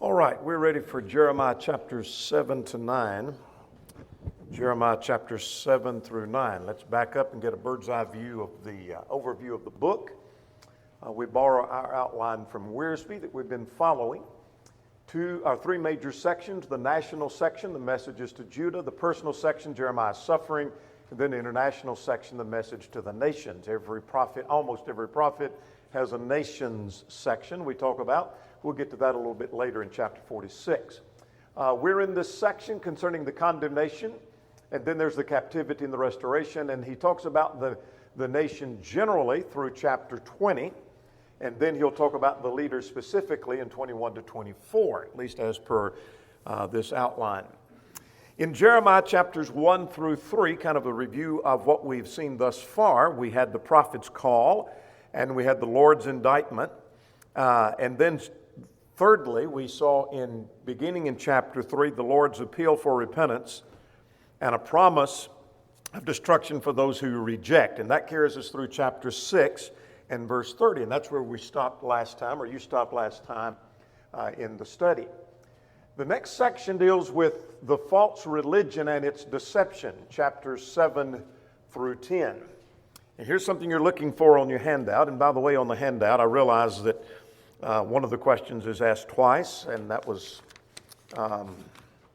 All right, we're ready for Jeremiah chapters 7 to 9. Jeremiah chapters 7 through 9. Let's back up and get a bird's eye view of the overview of the book. We borrow our outline from Wiersbe that we've been following. Three major sections: the national section, the messages to Judah; the personal section, Jeremiah's suffering; and then the international section, the message to the nations. Almost every prophet has a nations section we talk about. We'll get to that a little bit later in chapter 46. We're in this section concerning the condemnation, and then there's the captivity and the restoration, and he talks about the nation generally through chapter 20, and then he'll talk about the leaders specifically in 21 to 24, at least as per this outline. In Jeremiah chapters 1 through 3, kind of a review of what we've seen thus far, we had the prophet's call, and we had the Lord's indictment, and then thirdly, we saw beginning in chapter 3, the Lord's appeal for repentance and a promise of destruction for those who reject. And that carries us through chapter 6 and verse 30. And that's where we stopped last time, or you stopped last time in the study. The next section deals with the false religion and its deception, chapters 7 through 10. And here's something you're looking for on your handout. And by the way, on the handout, I realize that one of the questions is asked twice, and that was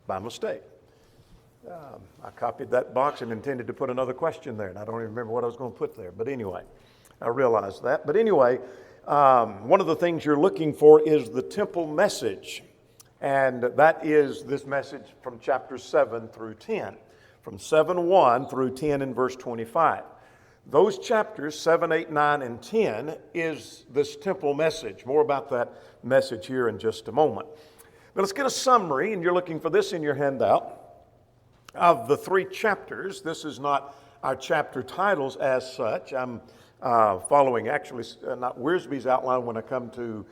by mistake. I copied that box and intended to put another question there, and I don't even remember what I was going to put there. But anyway, I realized that. But anyway, one of the things you're looking for is the temple message, and that is this message from chapter 7 through 10, from 7:1 through 10 in verse 25. Those chapters, 7, 8, 9, and 10, is this temple message. More about that message here in just a moment. But let's get a summary, and you're looking for this in your handout, of the three chapters. This is not our chapter titles as such. I'm following actually not Wiersbe's outline when I come to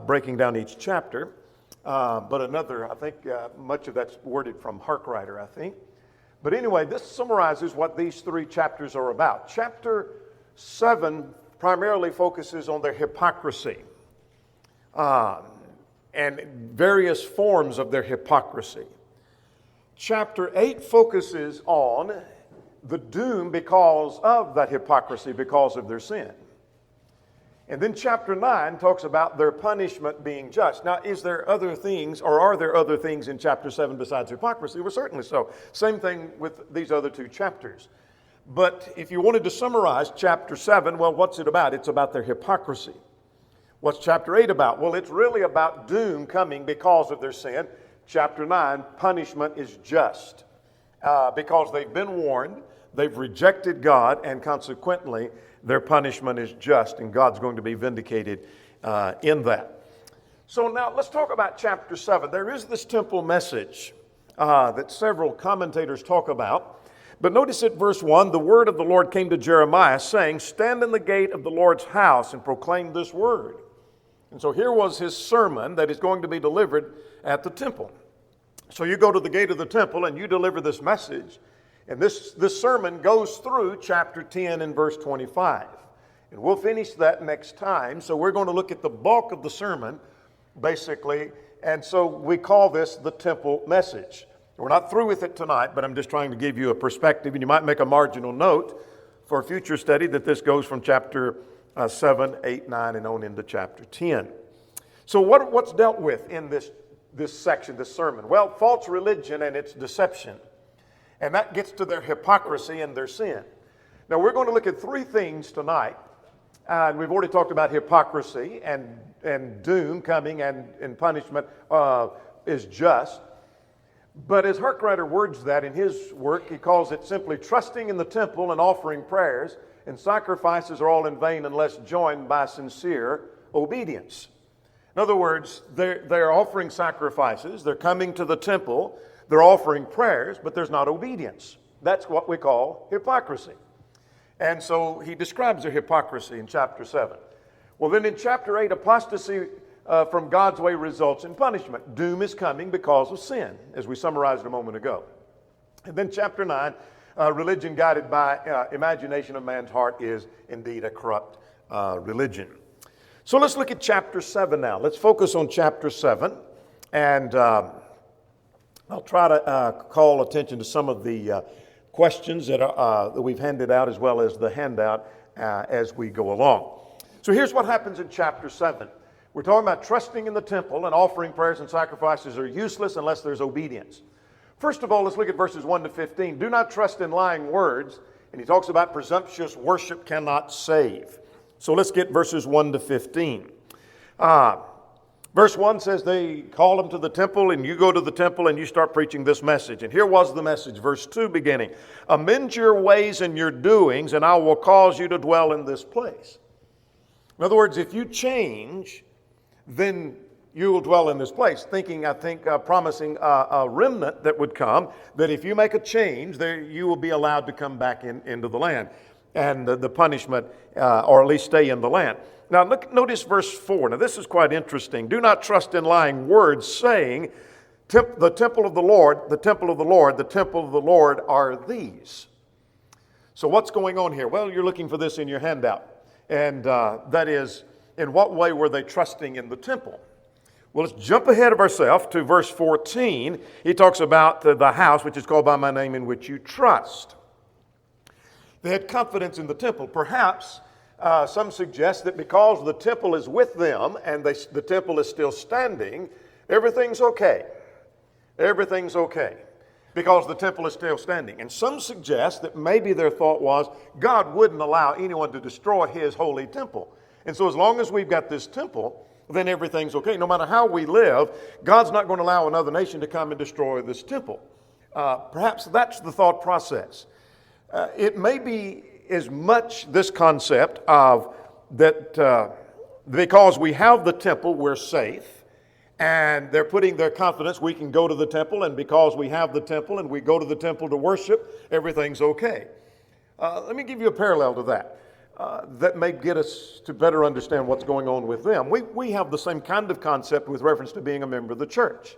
breaking down each chapter, but another, I think much of that's worded from Harkwriter, I think. But anyway, this summarizes what these three chapters are about. Chapter 7 primarily focuses on their hypocrisy and various forms of their hypocrisy. Chapter 8 focuses on the doom because of that hypocrisy, because of their sin. And then chapter 9 talks about their punishment being just. Now, is there other things, or are there other things in chapter 7 besides hypocrisy? Well, certainly so. Same thing with these other two chapters. But if you wanted to summarize chapter 7, well, what's it about? It's about their hypocrisy. What's chapter 8 about? Well, it's really about doom coming because of their sin. Chapter 9, punishment is just. Because they've been warned, they've rejected God, and consequently, their punishment is just, and God's going to be vindicated in that. So now let's talk about chapter 7. There is this temple message that several commentators talk about. But notice at verse 1, the word of the Lord came to Jeremiah, saying, "Stand in the gate of the Lord's house and proclaim this word." And so here was his sermon that is going to be delivered at the temple. So you go to the gate of the temple and you deliver this message. And this sermon goes through chapter 10 and verse 25. And we'll finish that next time. So we're going to look at the bulk of the sermon, basically. And so we call this the temple message. We're not through with it tonight, but I'm just trying to give you a perspective. And you might make a marginal note for future study that this goes from chapter 7, 8, 9, and on into chapter 10. So what's dealt with in this section, this sermon? Well, false religion and its deception. And that gets to their hypocrisy and their sin. Now, we're going to look at three things tonight. And we've already talked about hypocrisy and doom coming and punishment is just. But as Harkwriter words that in his work, he calls it simply trusting in the temple and offering prayers, and sacrifices are all in vain unless joined by sincere obedience. In other words, they're offering sacrifices, they're coming to the temple, they're offering prayers, but there's not obedience. That's what we call hypocrisy. And so he describes their hypocrisy in chapter 7. Well, then in chapter 8, apostasy from God's way results in punishment. Doom is coming because of sin, as we summarized a moment ago. And then chapter 9, religion guided by imagination of man's heart is indeed a corrupt religion. So let's look at chapter 7 now. Let's focus on chapter 7. And I'll try to call attention to some of the questions that we've handed out as well as the handout as we go along. So here's what happens in chapter 7. We're talking about trusting in the temple, and offering prayers and sacrifices are useless unless there's obedience. First of all, let's look at verses 1 to 15. Do not trust in lying words. And he talks about presumptuous worship cannot save. So let's get verses 1 to 15. Verse 1 says they call him to the temple, and you go to the temple and you start preaching this message. And here was the message, verse 2 beginning. Amend your ways and your doings, and I will cause you to dwell in this place. In other words, if you change, then you will dwell in this place. Promising a remnant that would come, that if you make a change, you will be allowed to come back into the land. And the punishment, or at least stay in the land. Now notice verse 4. Now this is quite interesting. Do not trust in lying words, saying, the temple of the Lord, the temple of the Lord, the temple of the Lord are these. So what's going on here? Well, you're looking for this in your handout. And that is, in what way were they trusting in the temple? Well, let's jump ahead of ourselves to verse 14. He talks about the house which is called by my name, in which you trust. They had confidence in the temple. Perhaps some suggest that because the temple is with them and the temple is still standing, everything's okay. Everything's okay because the temple is still standing. And some suggest that maybe their thought was God wouldn't allow anyone to destroy his holy temple. And so as long as we've got this temple, then everything's okay. No matter how we live, God's not going to allow another nation to come and destroy this temple. Perhaps that's the thought process. It may be as much this concept of that because we have the temple, we're safe. And they're putting their confidence, we can go to the temple, and because we have the temple and we go to the temple to worship, everything's okay. Let me give you a parallel to that. That may get us to better understand what's going on with them. We have the same kind of concept with reference to being a member of the church.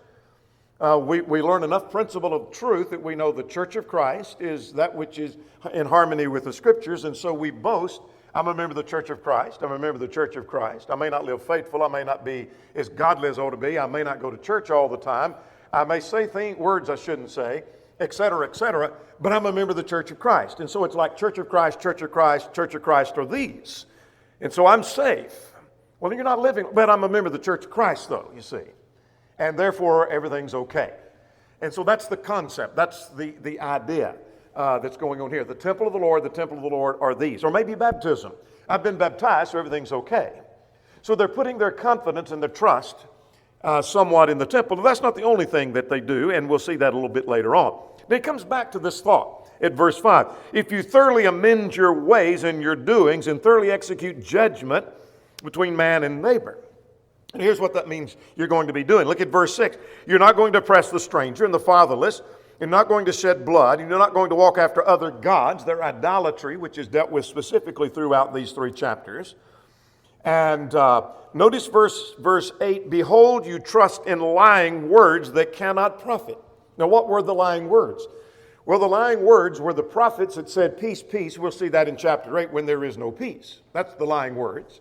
We learn enough principle of truth that we know the church of Christ is that which is in harmony with the scriptures, and so we boast, I'm a member of the church of Christ, I'm a member of the church of Christ. I may not live faithful, I may not be as godly as I ought to be, I may not go to church all the time, I may say words I shouldn't say, etc., but I'm a member of the church of Christ. And so it's like church of Christ, church of Christ, church of Christ are these. And so I'm safe. Well, you're not living, but I'm a member of the church of Christ though, you see. And therefore everything's okay. And so that's the concept, that's the idea that's going on here. The temple of the Lord are these. Or maybe baptism. I've been baptized, so everything's okay. So they're putting their confidence and their trust somewhat in the temple. But that's not the only thing that they do, and we'll see that a little bit later on. Then it comes back to this thought at verse 5. If you thoroughly amend your ways and your doings and thoroughly execute judgment between man and neighbor. And here's what that means you're going to be doing. Look at verse 6. You're not going to oppress the stranger and the fatherless. You're not going to shed blood. You're not going to walk after other gods. Their idolatry, which is dealt with specifically throughout these 3 chapters. And notice verse 8. Behold, you trust in lying words that cannot profit. Now, what were the lying words? Well, the lying words were the prophets that said, peace, peace. We'll see that in chapter 8 when there is no peace. That's the lying words.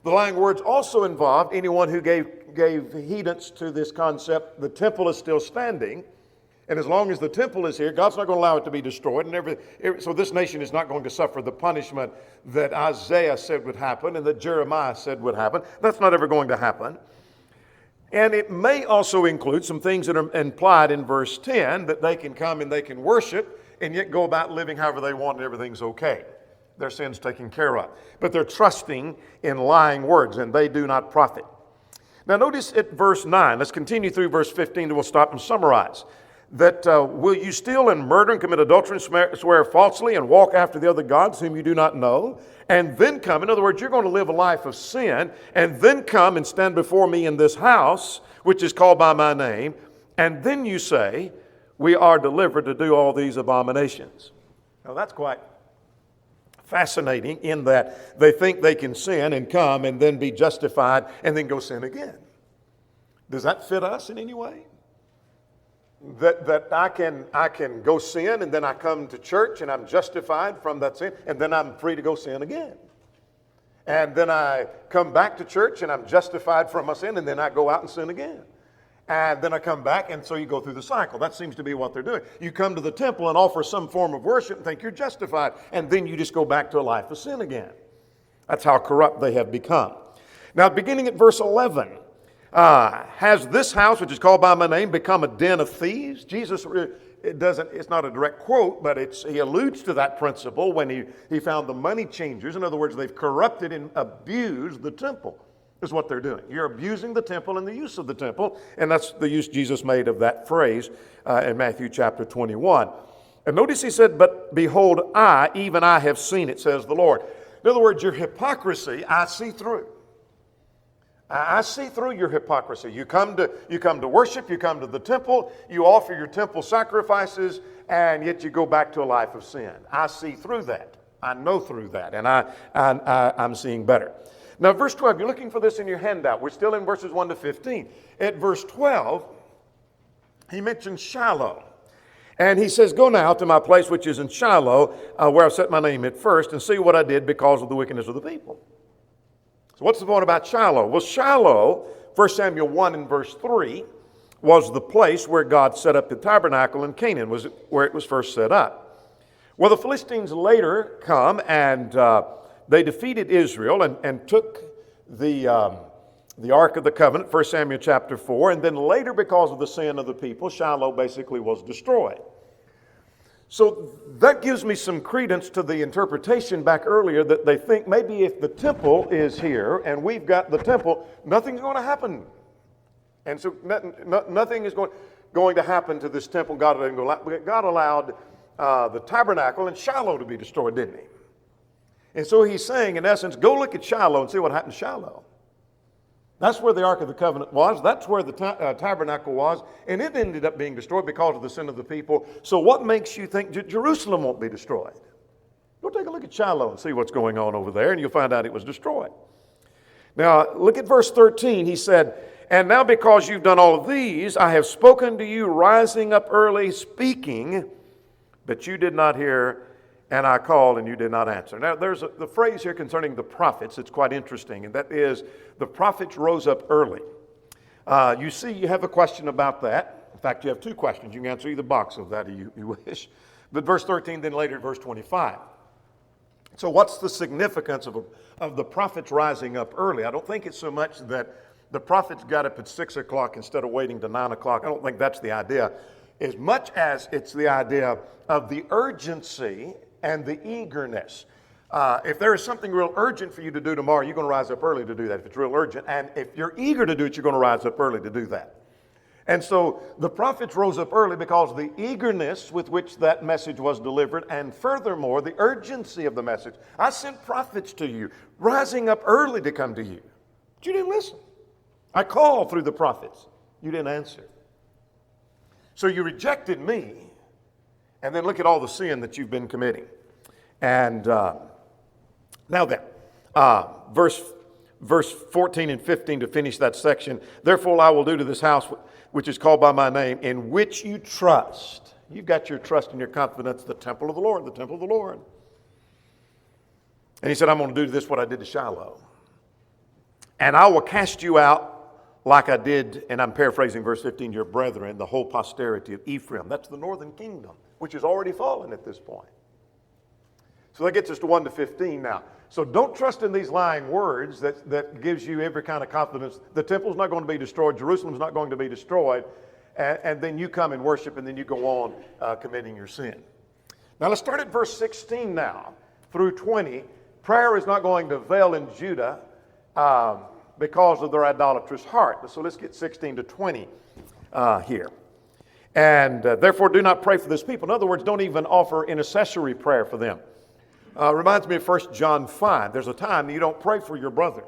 The lying words also involved anyone who gave heedance to this concept, the temple is still standing, and as long as the temple is here, God's not going to allow it to be destroyed. So this nation is not going to suffer the punishment that Isaiah said would happen and that Jeremiah said would happen. That's not ever going to happen. And it may also include some things that are implied in verse 10, that they can come and they can worship and yet go about living however they want and everything's okay. Their sin's taken care of. But they're trusting in lying words, and they do not profit. Now notice at verse 9. Let's continue through verse 15, and we'll stop and summarize. That will you steal and murder and commit adultery and swear falsely and walk after the other gods whom you do not know, and then come, in other words, you're going to live a life of sin, and then come and stand before me in this house, which is called by my name, and then you say, we are delivered to do all these abominations. Now that's quite fascinating in that they think they can sin and come and then be justified and then go sin again. Does that fit us in any way? That I can go sin and then I come to church and I'm justified from that sin and then I'm free to go sin again. And then I come back to church and I'm justified from my sin and then I go out and sin again. and then I come back, and so you go through the cycle. That seems to be what they're doing. You come to the temple and offer some form of worship and think you're justified, and then you just go back to a life of sin again. That's how corrupt they have become. Now, beginning at verse 11, has this house, which is called by my name, become a den of thieves? Jesus, it's not a direct quote, but he alludes to that principle when he found the money changers. In other words, they've corrupted and abused the temple, is what they're doing. You're abusing the temple and the use of the temple, and that's the use Jesus made of that phrase in Matthew chapter 21. And notice he said, but behold, even I have seen it, says the Lord. In other words, your hypocrisy, I see through. I see through your hypocrisy. You come to worship, you come to the temple, you offer your temple sacrifices, and yet you go back to a life of sin. I see through that. I know through that, and I'm seeing better. Now, verse 12, you're looking for this in your handout. We're still in verses 1 to 15. At verse 12, he mentions Shiloh. And he says, go now to my place which is in Shiloh, where I've set my name at first, and see what I did because of the wickedness of the people. So what's the point about Shiloh? Well, Shiloh, 1 Samuel 1 and verse 3, was the place where God set up the tabernacle in Canaan, was where it was first set up. Well, the Philistines later come and they defeated Israel and took the Ark of the Covenant, 1 Samuel chapter 4, and then later because of the sin of the people, Shiloh basically was destroyed. So that gives me some credence to the interpretation back earlier that they think maybe if the temple is here and we've got the temple, nothing's going to happen. And so nothing is going to happen to this temple. God allowed the tabernacle and Shiloh to be destroyed, didn't he? And so he's saying, in essence, go look at Shiloh and see what happened to Shiloh. That's where the Ark of the Covenant was. That's where the tabernacle was. And it ended up being destroyed because of the sin of the people. So what makes you think Jerusalem won't be destroyed? Go take a look at Shiloh and see what's going on over there, and you'll find out it was destroyed. Now, look at verse 13. He said, and now because you've done all of these, I have spoken to you rising up early, speaking, but you did not hear, and I called and you did not answer. Now, there's the phrase here concerning the prophets. It's quite interesting, and that is the prophets rose up early. You see, you have a question about that. In fact, you have two questions. You can answer either box of that if you wish. But verse 13, then later verse 25. So what's the significance of the prophets rising up early? I don't think it's so much that the prophets got up at 6 o'clock instead of waiting to 9 o'clock. I don't think that's the idea. As much as it's the idea of the urgency and the eagerness. If there is something real urgent for you to do tomorrow, you're going to rise up early to do that if it's real urgent. And if you're eager to do it, you're going to rise up early to do that. And so the prophets rose up early because of the eagerness with which that message was delivered, and furthermore, the urgency of the message. I sent prophets to you, rising up early to come to you. But you didn't listen. I called through the prophets. You didn't answer. So you rejected me, and then look at all the sin that you've been committing. And now then, verse 14 and 15 to finish that section. Therefore I will do to this house which is called by my name, in which you trust. You've got your trust and your confidence, the temple of the Lord, the temple of the Lord. And he said, I'm going to do this what I did to Shiloh. And I will cast you out like I did, and I'm paraphrasing verse 15, your brethren, the whole posterity of Ephraim. That's the northern kingdom, which has already fallen at this point. So that gets us to 1 to 15 now. So don't trust in these lying words that gives you every kind of confidence. The temple's not going to be destroyed. Jerusalem's not going to be destroyed. And then you come and worship, and then you go on committing your sin. Now let's start at verse 16 now through 20. Prayer is not going to avail in Judah because of their idolatrous heart. So let's get 16 to 20 here. And therefore do not pray for this people. In other words, don't even offer intercessory prayer for them. Reminds me of 1 John 5. There's a time you don't pray for your brother.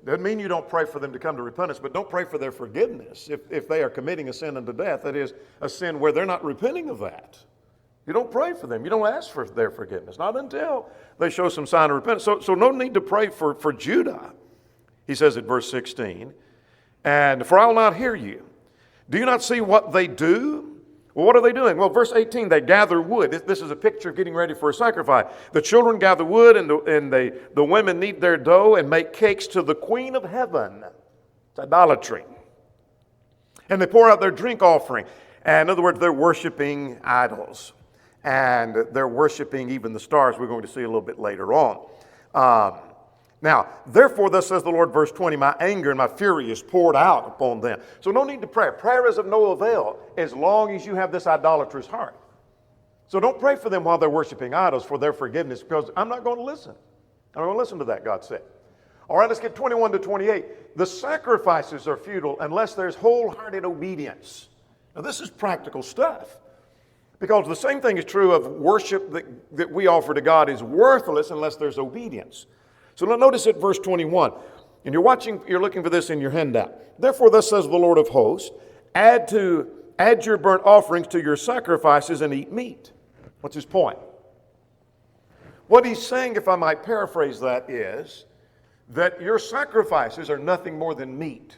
Doesn't mean you don't pray for them to come to repentance, but don't pray for their forgiveness if they are committing a sin unto death. That is a sin where they're not repenting of that. You don't pray for them. You don't ask for their forgiveness. Not until they show some sign of repentance. So no need to pray for Judah. He says at verse 16, and for I will not hear you. Do you not see what they do? Well, what are they doing? Well, verse 18, they gather wood. This is a picture of getting ready for a sacrifice. The children gather wood, and the women knead their dough and make cakes to the queen of heaven. It's idolatry. And they pour out their drink offering. And in other words, they're worshiping idols. And they're worshiping even the stars, we're going to see a little bit later on. Now, therefore, thus says the Lord, verse 20, my anger and my fury is poured out upon them. So no need to pray. Prayer is of no avail as long as you have this idolatrous heart. So don't pray for them while they're worshiping idols for their forgiveness, because I'm not going to listen. I'm going to listen to that, God said. All right, let's get 21 to 28. The sacrifices are futile unless there's wholehearted obedience. Now, this is practical stuff. Because the same thing is true of worship that we offer to God is worthless unless there's obedience. So now notice at verse 21, and you're looking for this in your handout. Therefore, thus says the Lord of hosts, add your burnt offerings to your sacrifices and eat meat. What's his point? What he's saying, if I might paraphrase that, is that your sacrifices are nothing more than meat.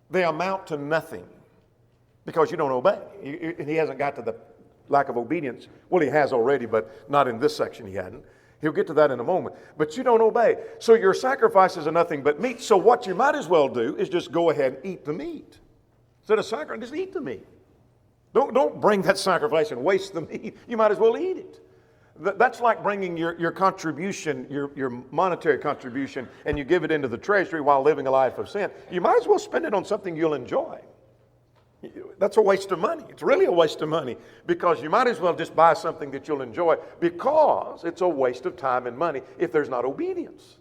They amount to nothing because you don't obey. He hasn't got to the lack of obedience. Well, he has already, but not in this section he hadn't. He'll get to that in a moment. But you don't obey. So your sacrifices are nothing but meat. So what you might as well do is just go ahead and eat the meat. Instead of sacrifice, just eat the meat. Don't bring that sacrifice and waste the meat. You might as well eat it. That's like bringing your contribution, your monetary contribution, and you give it into the treasury while living a life of sin. You might as well spend it on something you'll enjoy. That's a waste of money. It's really a waste of money because you might as well just buy something that you'll enjoy because it's a waste of time and money if there's not obedience.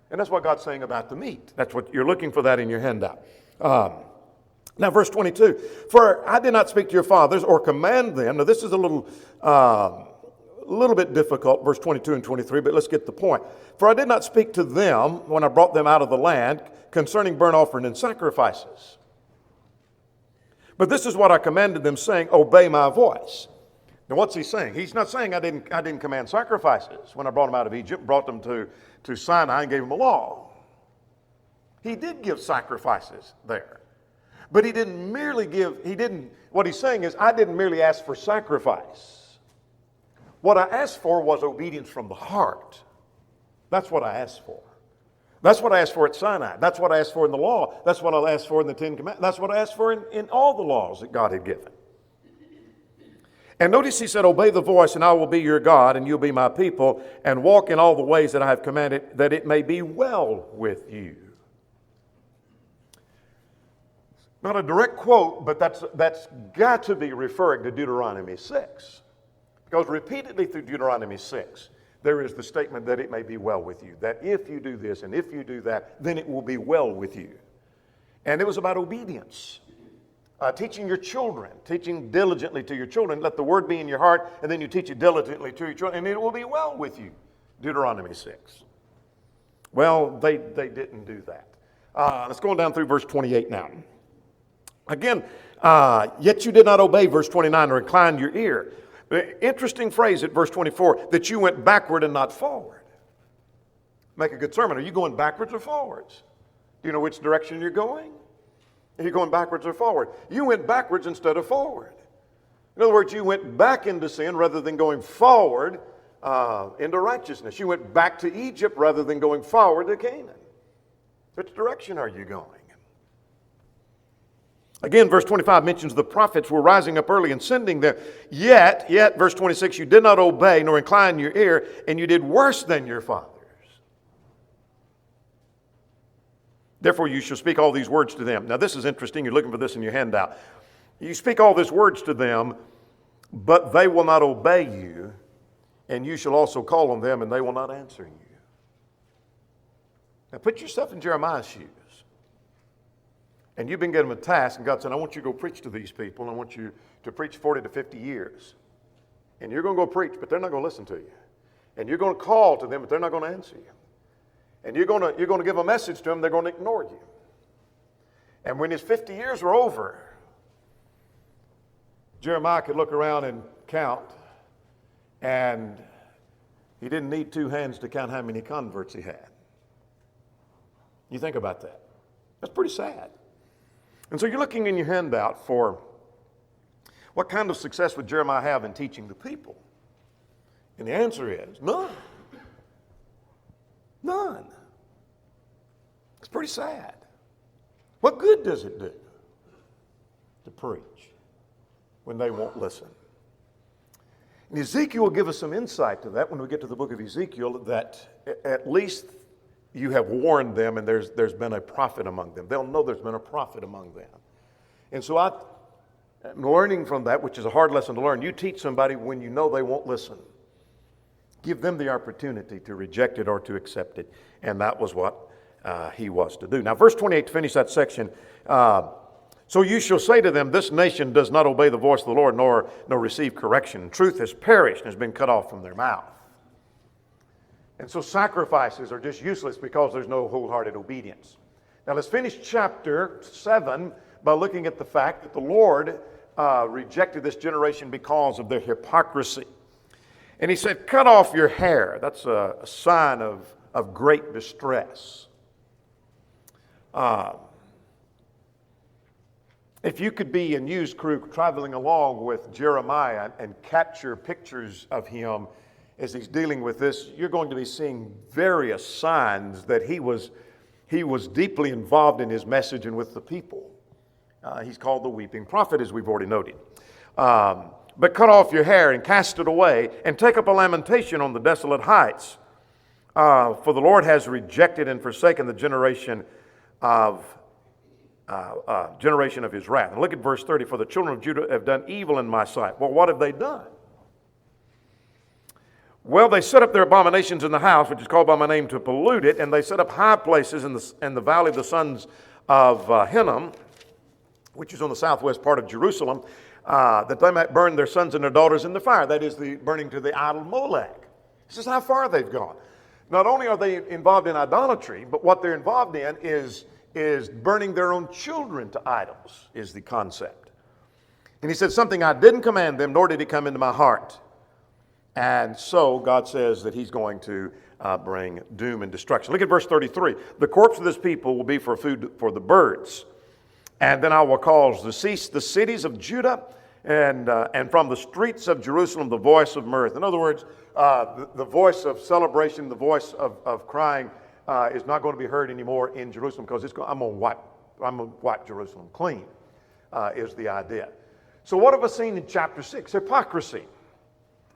And that's what God's saying about the meat. That's what you're looking for that in your handout. Now, verse 22, for I did not speak to your fathers or command them. Now, this is a little bit difficult, verse 22 and 23, but let's get the point. For I did not speak to them when I brought them out of the land concerning burnt offering and sacrifices. But this is what I commanded them, saying, obey my voice. Now, what's he saying? He's not saying I didn't command sacrifices when I brought them out of Egypt, brought them to Sinai and gave them a law. He did give sacrifices there. But what he's saying is, I didn't merely ask for sacrifice. What I asked for was obedience from the heart. That's what I asked for. That's what I asked for at Sinai. That's what I asked for in the law. That's what I asked for in the Ten Commandments. That's what I asked for in all the laws that God had given. And notice he said, obey the voice and I will be your God and you'll be my people and walk in all the ways that I have commanded that it may be well with you. Not a direct quote, but that's got to be referring to Deuteronomy 6. Because repeatedly through Deuteronomy 6, there is the statement that it may be well with you. That if you do this and if you do that, then it will be well with you. And it was about obedience. Teaching your children, teaching diligently to your children. Let the word be in your heart, and then you teach it diligently to your children, and it will be well with you. Deuteronomy 6. Well, they didn't do that. Let's go on down through verse 28 now. Again, yet you did not obey, verse 29, or incline your ear. Interesting phrase at verse 24, that you went backward and not forward. Make a good sermon. Are you going backwards or forwards? Do you know which direction you're going? Are you going backwards or forward? You went backwards instead of forward. In other words, you went back into sin rather than going forward into righteousness. You went back to Egypt rather than going forward to Canaan. Which direction are you going? Again, verse 25 mentions the prophets were rising up early and sending them. Yet, verse 26, you did not obey nor incline your ear, and you did worse than your fathers. Therefore, you shall speak all these words to them. Now, this is interesting. You're looking for this in your handout. You speak all these words to them, but they will not obey you, and you shall also call on them, and they will not answer you. Now, put yourself in Jeremiah's shoes. And you've been given a task, and God said, I want you to go preach to these people, and I want you to preach 40 to 50 years. And you're going to go preach, but they're not going to listen to you. And you're going to call to them, but they're not going to answer you. And you're going to give a message to them, they're going to ignore you. And when his 50 years were over, Jeremiah could look around and count, and he didn't need two hands to count how many converts he had. You think about that. That's pretty sad. And so you're looking in your handout for what kind of success would Jeremiah have in teaching the people? And the answer is none. None. It's pretty sad. What good does it do? to preach when they won't listen. And Ezekiel will give us some insight to that when we get to the book of Ezekiel, that at least you have warned them and there's been a prophet among them. They'll know there's been a prophet among them. And so I'm learning from that, which is a hard lesson to learn. You teach somebody when you know they won't listen. Give them the opportunity to reject it or to accept it. And that was what he was to do. Now, verse 28, to finish that section, so you shall say to them, this nation does not obey the voice of the Lord, nor receive correction. Truth has perished and has been cut off from their mouth. And so sacrifices are just useless because there's no wholehearted obedience. Now let's finish chapter 7 by looking at the fact that the Lord rejected this generation because of their hypocrisy. And he said, cut off your hair. That's a sign of great distress. If you could be a news crew traveling along with Jeremiah and capture pictures of him as he's dealing with this, you're going to be seeing various signs that he was deeply involved in his message and with the people. He's called the weeping prophet, as we've already noted. But cut off your hair and cast it away, and take up a lamentation on the desolate heights. For the Lord has rejected and forsaken the generation of his wrath. And look at verse 30. For the children of Judah have done evil in my sight. Well, what have they done? Well, they set up their abominations in the house, which is called by my name, to pollute it, and they set up high places in the valley of the sons of Hinnom, which is on the southwest part of Jerusalem, that they might burn their sons and their daughters in the fire. That is the burning to the idol Molech. This is how far they've gone. Not only are they involved in idolatry, but what they're involved in is burning their own children to idols, is the concept. And he said, something I didn't command them, nor did it come into my heart. And so God says that he's going to bring doom and destruction. Look at verse 33. The corpse of this people will be for food for the birds. And then I will cause to cease the cities of Judah, and from the streets of Jerusalem the voice of mirth. In other words, the voice of celebration, the voice of crying is not going to be heard anymore in Jerusalem, because I'm going to wipe Jerusalem clean, is the idea. So what have I seen in chapter 6? Hypocrisy.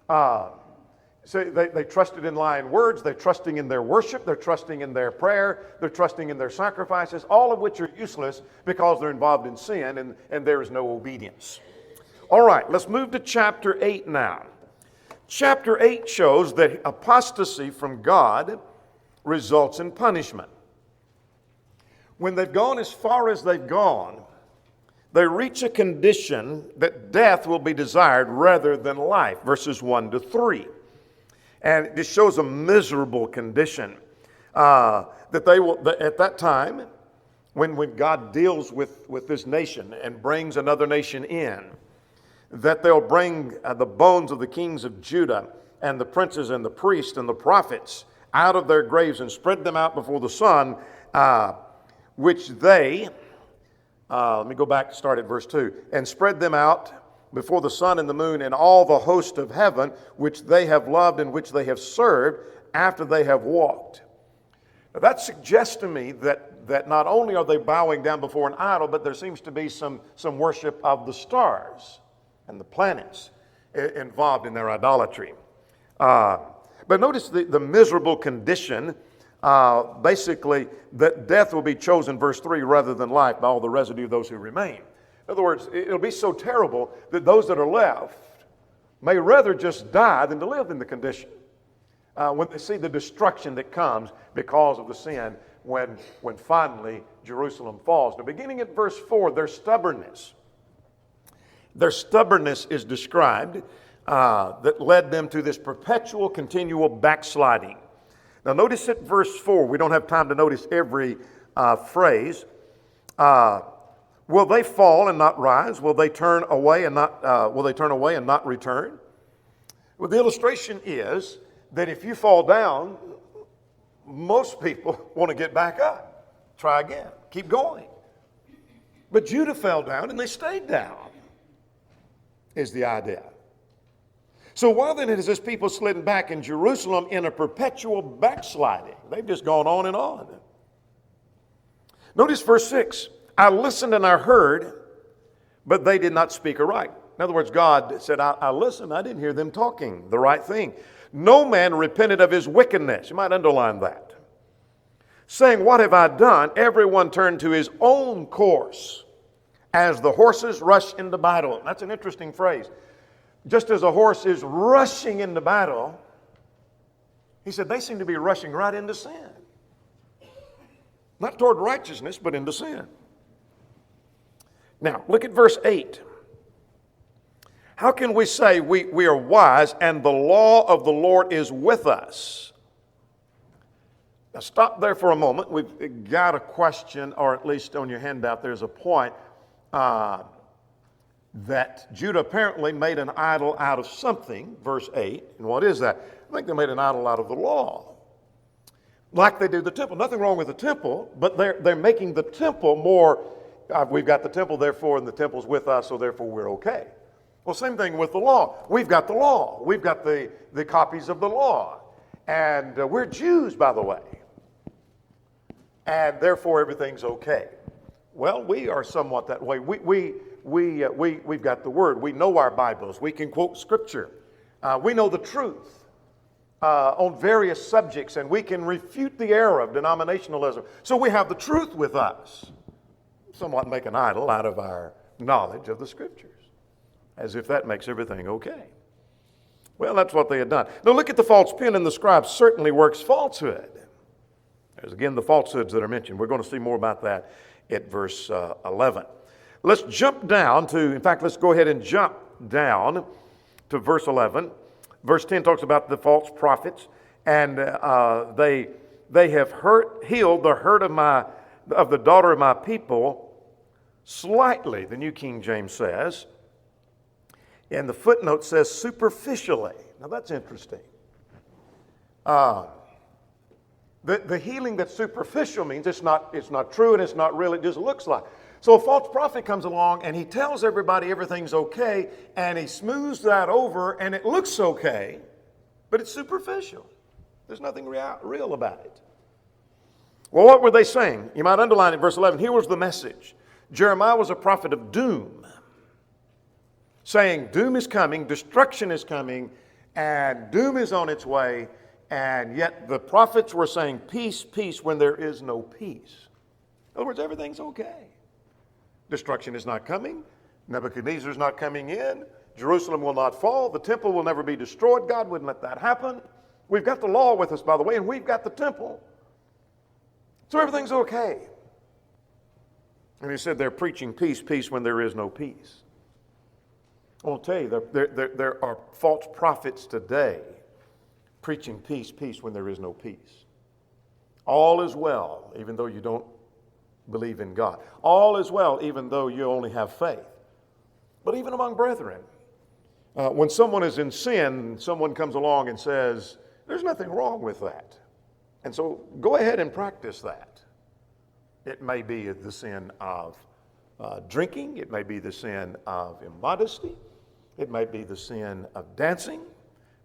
So they trusted in lying words, they're trusting in their worship, they're trusting in their prayer, they're trusting in their sacrifices, all of which are useless because they're involved in sin and there is no obedience. All right, let's move to chapter 8 now. Chapter 8 shows that apostasy from God results in punishment. When they've gone as far as they've gone, they reach a condition that death will be desired rather than life, verses 1 to 3. And this shows a miserable condition that they will, at that time, when God deals with this nation and brings another nation in, that they'll bring the bones of the kings of Judah and the princes and the priests and the prophets out of their graves and spread them out before the sun, which they... let me go back, start at verse 2. And spread them out before the sun and the moon and all the host of heaven, which they have loved and which they have served after they have walked. Now that suggests to me that not only are they bowing down before an idol, but there seems to be some worship of the stars and the planets involved in their idolatry. But notice the miserable condition. Basically, that death will be chosen, verse 3, rather than life by all the residue of those who remain. In other words, it'll be so terrible that those that are left may rather just die than to live in the condition. When they see the destruction that comes because of the sin when finally Jerusalem falls. Now, beginning at verse 4, their stubbornness. Their stubbornness is described that led them to this perpetual, continual backsliding. Now notice at verse 4, we don't have time to notice every phrase. Will they fall and not rise? Will they turn away and not return? Well, the illustration is that if you fall down, most people want to get back up. Try again. Keep going. But Judah fell down and they stayed down, is the idea. So why then has this people slidden back in Jerusalem in a perpetual backsliding? They've just gone on and on. Notice verse 6. I listened and I heard, but they did not speak aright. In other words, God said, I listened, I didn't hear them talking the right thing. No man repented of his wickedness. You might underline that. Saying, what have I done? Everyone turned to his own course as the horses rush into battle. That's an interesting phrase. Just as a horse is rushing into battle, he said they seem to be rushing right into sin. Not toward righteousness, but into sin. Now, look at verse 8. How can we say we are wise and the law of the Lord is with us? Now stop there for a moment. We've got a question, or at least on your handout there's a point that Judah apparently made an idol out of something, verse 8. And what is that? I think they made an idol out of the law. Like they do the temple. Nothing wrong with the temple, but they're making the temple more, we've got the temple therefore, and the temple's with us, so therefore we're okay. Well, same thing with the law. We've got the law. We've got the copies of the law. And we're Jews, by the way. And therefore everything's okay. Well, we are somewhat that way. We've got the Word. We know our Bibles. We can quote Scripture. We know the truth on various subjects, and we can refute the error of denominationalism. So we have the truth with us. Somewhat make an idol out of our knowledge of the Scriptures, as if that makes everything okay. Well, that's what they had done. Now look at the false pen in the scribe certainly works falsehood. There's again the falsehoods that are mentioned. We're going to see more about that at verse 11. Let's jump down to, in fact, let's go ahead and jump down to verse 11. Verse 10 talks about the false prophets, and they have healed the hurt of the daughter of my people slightly, the New King James says. And the footnote says superficially. Now that's interesting. The healing that's superficial means it's not true and it's not real, it just looks like. So a false prophet comes along and he tells everybody everything's okay, and he smooths that over and it looks okay, but it's superficial. There's nothing real about it. Well, what were they saying? You might underline it, verse 11. Here was the message. Jeremiah was a prophet of doom, saying doom is coming, destruction is coming, and doom is on its way. And yet the prophets were saying peace, peace, when there is no peace. In other words, everything's okay. Destruction is not coming. Nebuchadnezzar is not coming in. Jerusalem will not fall. The temple will never be destroyed. God wouldn't let that happen. We've got the law with us, by the way, and we've got the temple. So everything's okay. And he said they're preaching peace, peace, when there is no peace. I want to tell you, there are false prophets today preaching peace, peace, when there is no peace. All is well, even though you don't believe in God. All is well, even though you only have faith. But even among brethren, when someone is in sin, someone comes along and says, there's nothing wrong with that. And so go ahead and practice that. It may be the sin of drinking. It may be the sin of immodesty. It may be the sin of dancing.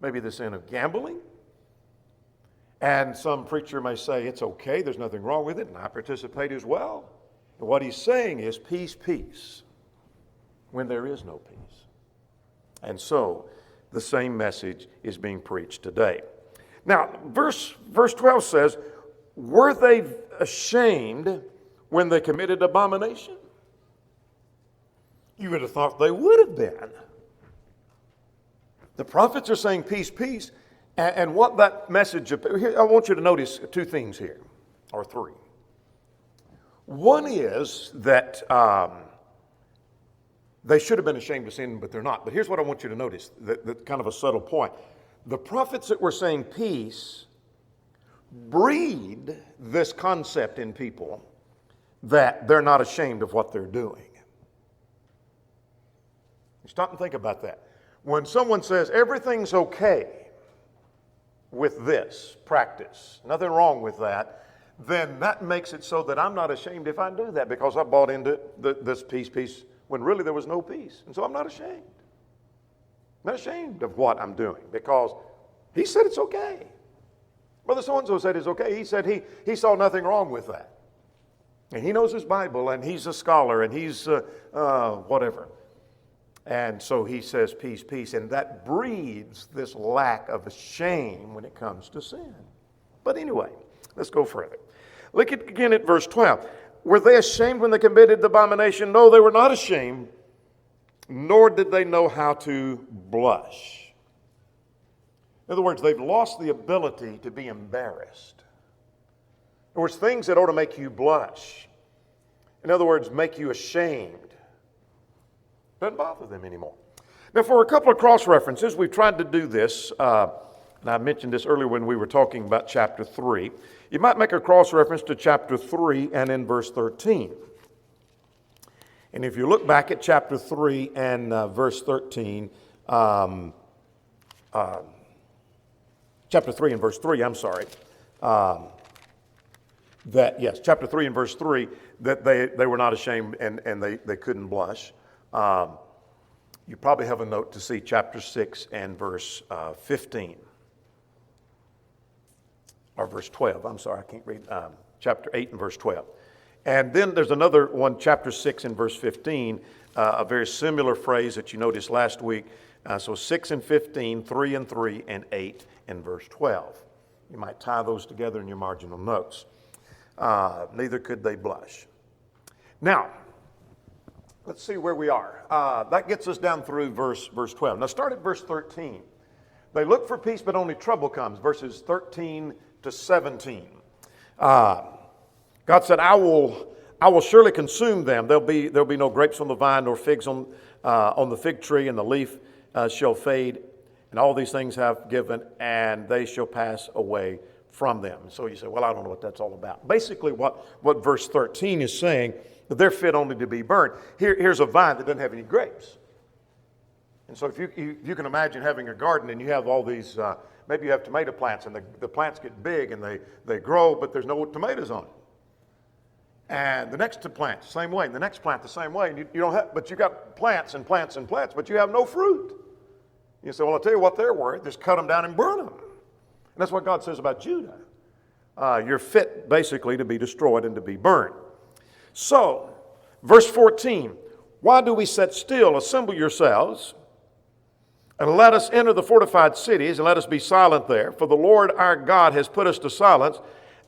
Maybe the sin of gambling. And some preacher may say, it's okay, there's nothing wrong with it, and I participate as well. And what he's saying is peace, peace, when there is no peace. And so the same message is being preached today. Now, verse 12 says, were they ashamed when they committed abomination? You would have thought they would have been. The prophets are saying peace, peace. And what that message, here, I want you to notice two things here, or three. One is that they should have been ashamed of sin, but they're not. But here's what I want you to notice, that kind of a subtle point. The prophets that were saying peace breed this concept in people that they're not ashamed of what they're doing. Stop and think about that. When someone says everything's okay with this practice, nothing wrong with that, then that makes it so that I'm not ashamed if I do that, because I bought into this peace, when really there was no peace. And so I'm not ashamed. I'm not ashamed of what I'm doing, because he said it's okay. Brother so-and-so said it's okay. He said he saw nothing wrong with that. And he knows his Bible, and he's a scholar, and he's whatever. And so he says, peace, peace. And that breeds this lack of shame when it comes to sin. But anyway, let's go further. Look again at verse 12. Were they ashamed when they committed the abomination? No, they were not ashamed, nor did they know how to blush. In other words, they've lost the ability to be embarrassed. In other words, things that ought to make you blush, in other words, make you ashamed, doesn't bother them anymore. Now, for a couple of cross-references, we've tried to do this, and I mentioned this earlier when we were talking about chapter 3. You might make a cross-reference to chapter 3 and in verse 13. And if you look back at chapter 3 and verse 13, chapter 3 and verse 3, I'm sorry, chapter 3 and verse 3, that they were not ashamed and they couldn't blush. You probably have a note to see chapter 6 and verse 15. Or verse 12, I'm sorry, I can't read. Chapter 8 and verse 12. And then there's another one, chapter 6 and verse 15, a very similar phrase that you noticed last week. So 6 and 15, 3 and 3, and 8 and verse 12. You might tie those together in your marginal notes. Neither could they blush. Now, let's see where we are. That gets us down through verse 12. Now start at verse 13. They look for peace, but only trouble comes. Verses 13 to 17. God said, I will surely consume them. There'll be no grapes on the vine, nor figs on the fig tree, and the leaf shall fade, and all these things have given, and they shall pass away from them. So you say, well, I don't know what that's all about. Basically, what verse 13 is saying, that they're fit only to be burned. Here's a vine that doesn't have any grapes. And so if you can imagine having a garden and you have all these, maybe you have tomato plants, and the plants get big and they grow, but there's no tomatoes on it. And the next plant, the same way, and the next plant, the same way. And you don't have, but you got plants and plants and plants, but you have no fruit. You say, well, I'll tell you what they're worth. Just cut them down and burn them. And that's what God says about Judah. You're fit, basically, to be destroyed and to be burned. So, verse 14, why do we sit still? Assemble yourselves, and let us enter the fortified cities, and let us be silent there. For the Lord our God has put us to silence,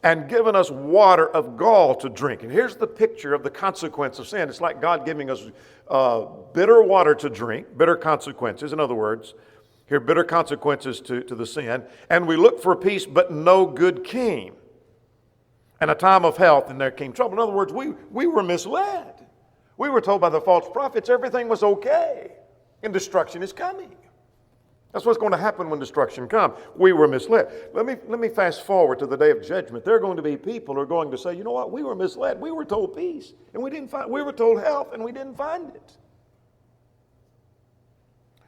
and given us water of gall to drink. And here's the picture of the consequence of sin. It's like God giving us bitter water to drink, bitter consequences. In other words, here bitter consequences to the sin. And we looked for peace, but no good came. And a time of health, and there came trouble. In other words, we were misled. We were told by the false prophets everything was okay, and destruction is coming. That's what's going to happen when destruction comes. We were misled. Let me fast forward to the day of judgment. There are going to be people who are going to say, you know what, we were misled. We were told peace, and we didn't find. We were told health, and we didn't find it.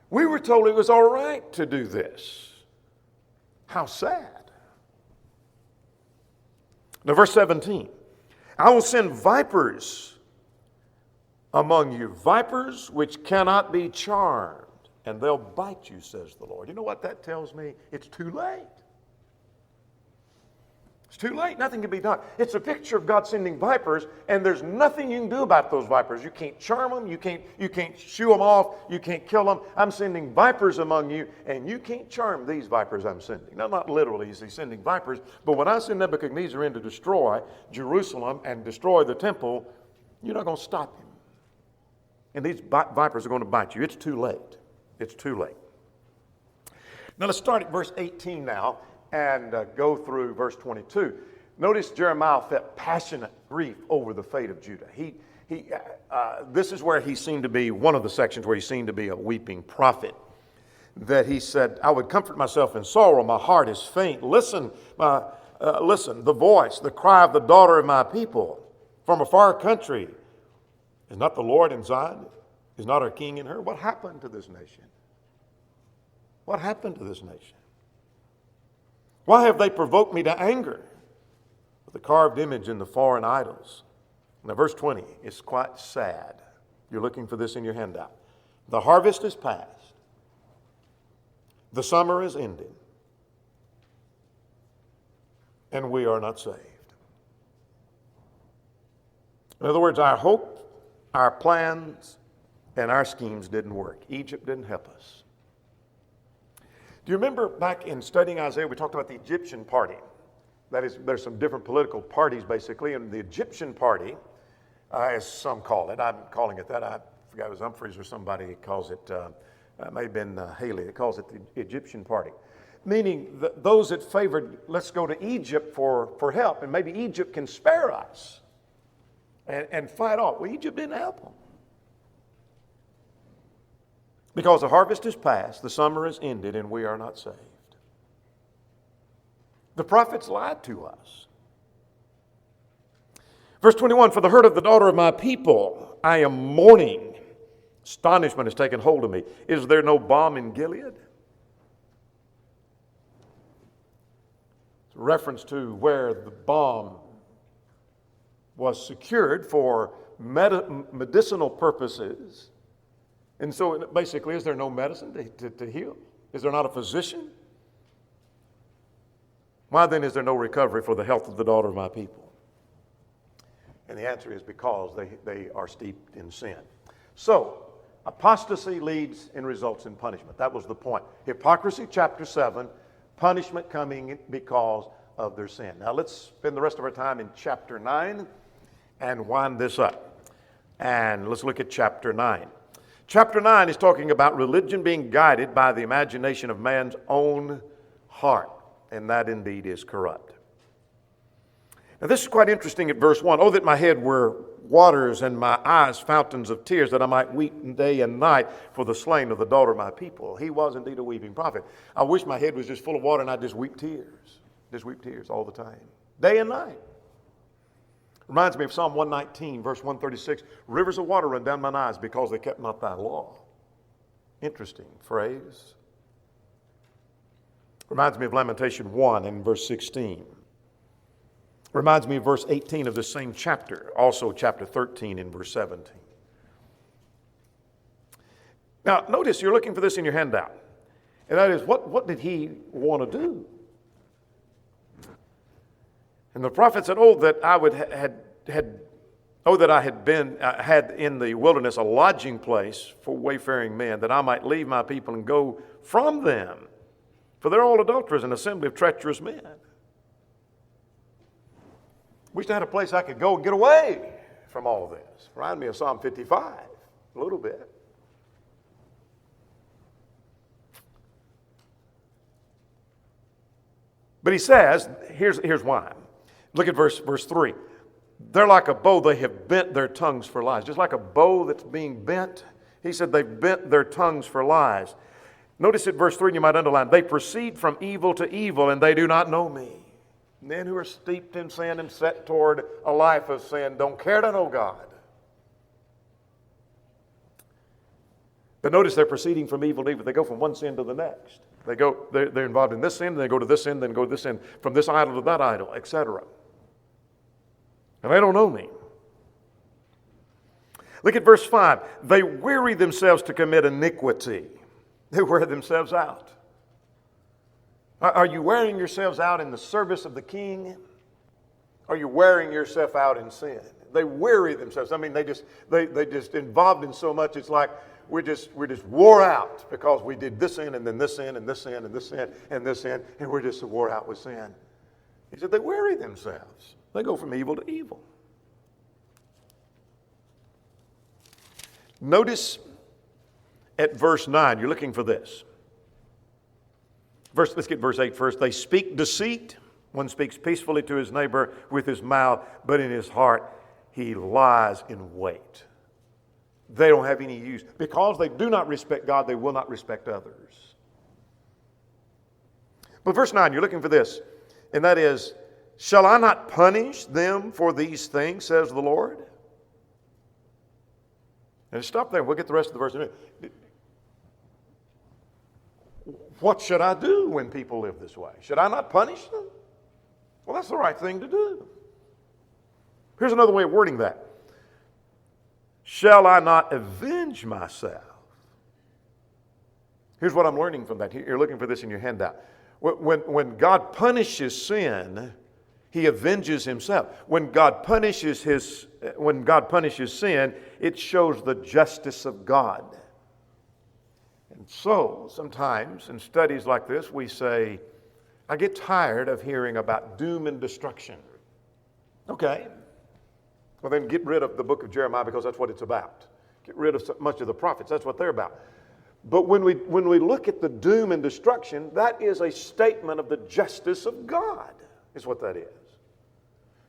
We were told it was all right to do this. How sad. Now, verse 17. I will send vipers among you, vipers which cannot be charmed, and they'll bite you, says the Lord. You know what that tells me? It's too late. It's too late. Nothing can be done. It's a picture of God sending vipers, and there's nothing you can do about those vipers. You can't charm them. You can't shoo them off. You can't kill them. I'm sending vipers among you, and you can't charm these vipers I'm sending. Now, not literally is he sending vipers, but when I send Nebuchadnezzar in to destroy Jerusalem and destroy the temple, you're not going to stop him. And these vipers are going to bite you. It's too late. It's too late. Now, let's start at verse 18 now and go through verse 22. Notice Jeremiah felt passionate grief over the fate of Judah. This is where he seemed to be, one of the sections where he seemed to be a weeping prophet. That he said, I would comfort myself in sorrow, my heart is faint. Listen, the voice, the cry of the daughter of my people from a far country. Is not the Lord in Zion? Is not our king in her? What happened to this nation? What happened to this nation? Why have they provoked me to anger with the carved image and the foreign idols? Now, verse 20 is quite sad. You're looking for this in your handout. The harvest is past. The summer is ending. And we are not saved. In other words, our hope, our plans, and our schemes didn't work. Egypt didn't help us. Do you remember back in studying Isaiah, we talked about the Egyptian party? That is, there's some different political parties basically, and the Egyptian party, as some call it, I'm calling it that. I forgot it was Humphreys or somebody calls it, it may have been Haley that calls it the Egyptian party. Meaning those that favored, let's go to Egypt for help, and maybe Egypt can spare us and fight off. Well, Egypt didn't help them. Because the harvest is past, the summer is ended, and we are not saved. The prophets lied to us. Verse 21, for the hurt of the daughter of my people, I am mourning. Astonishment has taken hold of me. Is there no balm in Gilead? It's a reference to where the balm was secured for medicinal purposes. And so basically, is there no medicine to heal? Is there not a physician? Why then is there no recovery for the health of the daughter of my people? And the answer is because they are steeped in sin. So, apostasy leads and results in punishment. That was the point. Hypocrisy, chapter 7, punishment coming because of their sin. Now let's spend the rest of our time in chapter 9 and wind this up. And let's look at chapter 9. Chapter 9 is talking about religion being guided by the imagination of man's own heart, and that indeed is corrupt. Now this is quite interesting at verse 1. Oh, that my head were waters and my eyes fountains of tears, that I might weep day and night for the slain of the daughter of my people. He was indeed a weeping prophet. I wish my head was just full of water and I'd just weep tears. Just weep tears all the time, day and night. Reminds me of Psalm 119, verse 136. Rivers of water run down mine eyes because they kept not thy law. Interesting phrase. Reminds me of Lamentation 1 and verse 16. Reminds me of verse 18 of the same chapter. Also chapter 13 and verse 17. Now notice you're looking for this in your handout. And that is, what did he want to do? And the prophet said, "Oh, that I had in the wilderness a lodging place for wayfaring men, that I might leave my people and go from them, for they're all adulterers, an assembly of treacherous men." Wish I had a place I could go and get away from all of this. Remind me of Psalm 55 a little bit. But he says, here's why. Look at verse 3. They're like a bow, they have bent their tongues for lies. Just like a bow that's being bent, he said they've bent their tongues for lies. Notice at verse 3, and you might underline, they proceed from evil to evil, and they do not know me. Men who are steeped in sin and set toward a life of sin don't care to know God. But notice they're proceeding from evil to evil. They go from one sin to the next. They're involved in this sin, then they go to this sin, then go to this sin, from this idol to that idol, etc. And they don't know me. Look at verse 5. They weary themselves to commit iniquity. They wear themselves out. Are you wearing yourselves out in the service of the King? Are you wearing yourself out in sin? They weary themselves. I mean, they just involved in so much. It's like we're just wore out because we did this sin and then this sin and this sin and this sin and this sin, and we're just wore out with sin. He said they weary themselves. They go from evil to evil. Notice at verse 9, you're looking for this. Let's get verse 8 first. They speak deceit. One speaks peacefully to his neighbor with his mouth, but in his heart he lies in wait. They don't have any use. Because they do not respect God, they will not respect others. But verse 9, you're looking for this. And that is, shall I not punish them for these things, says the Lord? And stop there. We'll get the rest of the verse in a minute. What should I do when people live this way? Should I not punish them? Well, that's the right thing to do. Here's another way of wording that. Shall I not avenge myself? Here's what I'm learning from that. You're looking for this in your handout. When God punishes sin, He avenges himself. When God punishes sin, it shows the justice of God. And so, sometimes in studies like this, we say, I get tired of hearing about doom and destruction. Okay. Well, then get rid of the book of Jeremiah, because that's what it's about. Get rid of much of the prophets. That's what they're about. But when we look at the doom and destruction, that is a statement of the justice of God, is what that is.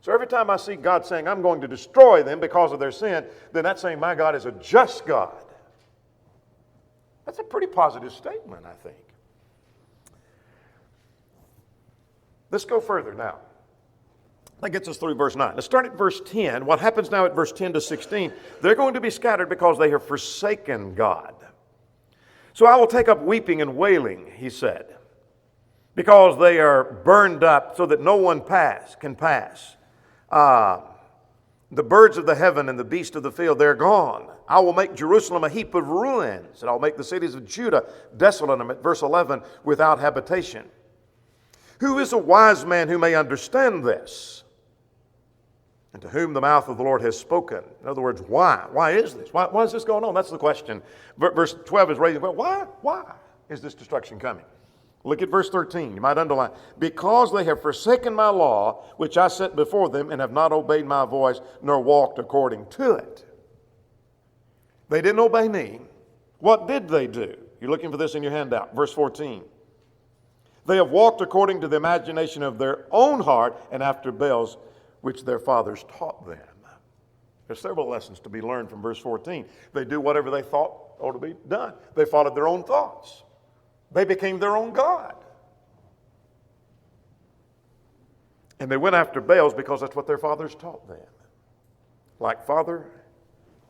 So every time I see God saying, I'm going to destroy them because of their sin, then that's saying my God is a just God. That's a pretty positive statement, I think. Let's go further now. That gets us through verse 9. Let's start at verse 10. What happens now at verse 10 to 16? They're going to be scattered because they have forsaken God. So I will take up weeping and wailing, he said, because they are burned up so that no one can pass. The birds of the heaven and the beasts of the field, they're gone. I will make Jerusalem a heap of ruins, and I'll make the cities of Judah desolate, at verse 11, without habitation. Who is a wise man who may understand this? And to whom the mouth of the Lord has spoken. In other words, why? Why is this? Why is this going on? That's the question. Verse 12 is raising, why is this destruction coming? Look at verse 13. You might underline. Because they have forsaken my law, which I set before them, and have not obeyed my voice, nor walked according to it. They didn't obey me. What did they do? You're looking for this in your handout. Verse 14. They have walked according to the imagination of their own heart, and after Baals, which their fathers taught them. There's several lessons to be learned from verse 14. They do whatever they thought ought to be done. They followed their own thoughts. They became their own God. And they went after Baals because that's what their fathers taught them. Like father,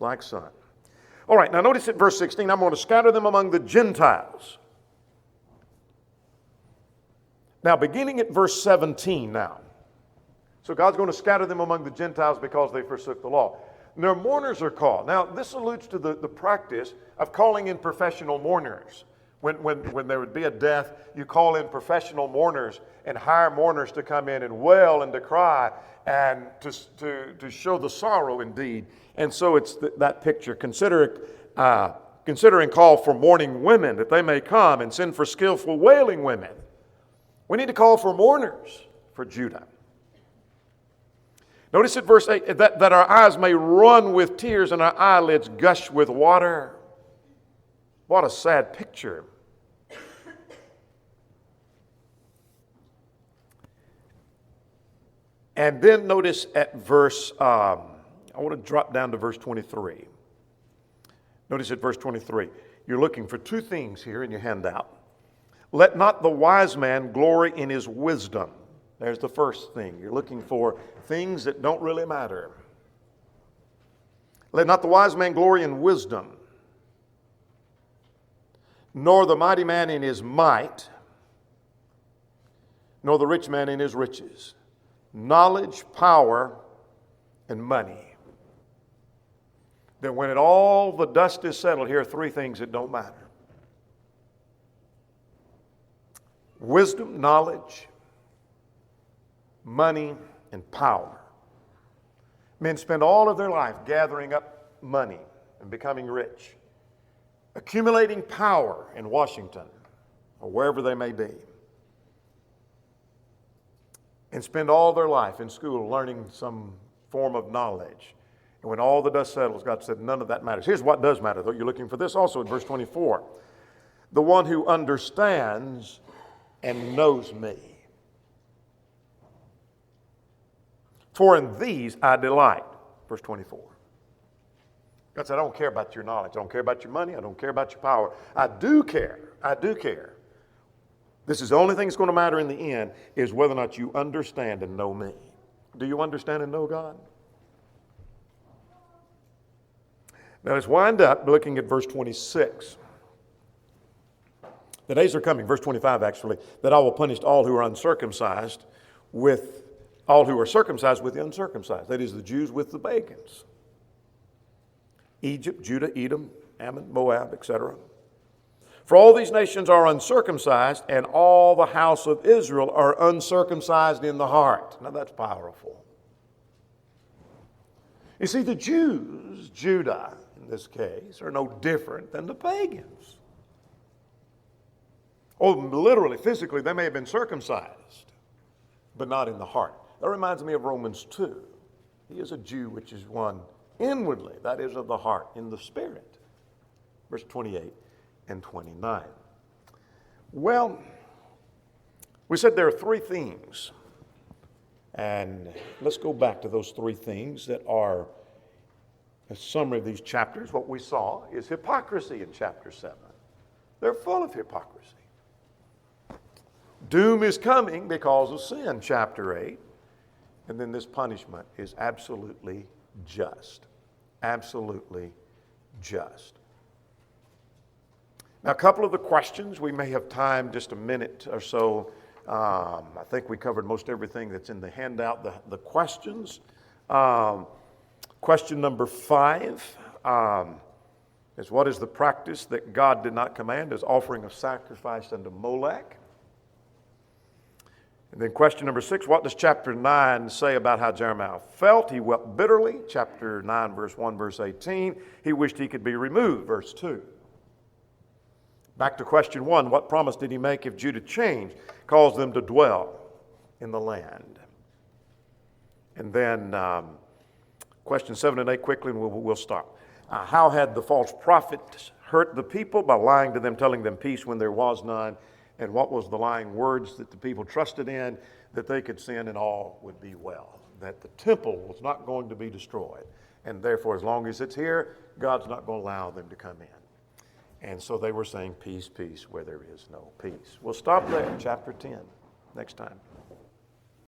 like son. All right, now notice at verse 16, I'm going to scatter them among the Gentiles. Now, beginning at verse 17 now. So God's going to scatter them among the Gentiles because they forsook the law. Their mourners are called. Now, this alludes to the practice of calling in professional mourners. When there would be a death, you call in professional mourners and hire mourners to come in and wail and to cry and to show the sorrow indeed. And so it's that picture. Consider and call for mourning women that they may come, and send for skillful wailing women. We need to call for mourners for Judah. Notice at verse 8, that our eyes may run with tears and our eyelids gush with water. What a sad picture. And then notice at verse, I want to drop down to verse 23. Notice at verse 23. You're looking for two things here in your handout. Let not the wise man glory in his wisdom. There's the first thing. You're looking for things that don't really matter. Let not the wise man glory in wisdom, nor the mighty man in his might, nor the rich man in his riches. Knowledge, power, and money. Then when all the dust is settled, here are three things that don't matter. Wisdom, knowledge, money, and power. Men spend all of their life gathering up money and becoming rich, accumulating power in Washington or wherever they may be, and spend all their life in school learning some form of knowledge. And when all the dust settles, God said, none of that matters. Here's what does matter, though. You're looking for this also in verse 24. The one who understands and knows me. For in these I delight. Verse 24. God said, I don't care about your knowledge. I don't care about your money. I don't care about your power. I do care. I do care. This is the only thing that's going to matter in the end, is whether or not you understand and know me. Do you understand and know God? Now let's wind up looking at verse 26. The days are coming, verse 25 actually, that I will punish all who are uncircumcised with all who are circumcised with the uncircumcised. That is, the Jews with the pagans. Egypt, Judah, Edom, Ammon, Moab, etc. For all these nations are uncircumcised, and all the house of Israel are uncircumcised in the heart. Now that's powerful. You see, the Jews, Judah in this case, are no different than the pagans. Oh, literally, physically, they may have been circumcised, but not in the heart. That reminds me of Romans 2. He is a Jew which is one inwardly, that is of the heart, in the spirit. Verse 28 and 29. Well, we said there are three themes. And let's go back to those three themes that are a summary of these chapters. What we saw is hypocrisy in chapter 7. They're full of hypocrisy. Doom is coming because of sin, chapter 8. And then this punishment is absolutely just. Absolutely just. Now, a couple of the questions, we may have time, just a minute or so. I think we covered most everything that's in the handout, the questions. Question number 5 is, what is the practice that God did not command as offering a sacrifice unto Molech? And then question number 6, what does chapter 9 say about how Jeremiah felt? He wept bitterly, chapter 9, verse 1, verse 18. He wished he could be removed, verse 2. Back to question 1, what promise did he make if Judah changed, caused them to dwell in the land? And then question 7 and 8 quickly, and we'll stop. How had the false prophet hurt the people? By lying to them, telling them peace when there was none. And what was the lying words that the people trusted in? That they could sin and all would be well. That the temple was not going to be destroyed. And therefore, as long as it's here, God's not going to allow them to come in. And so they were saying, peace, peace, where there is no peace. We'll stop there, chapter 10, next time.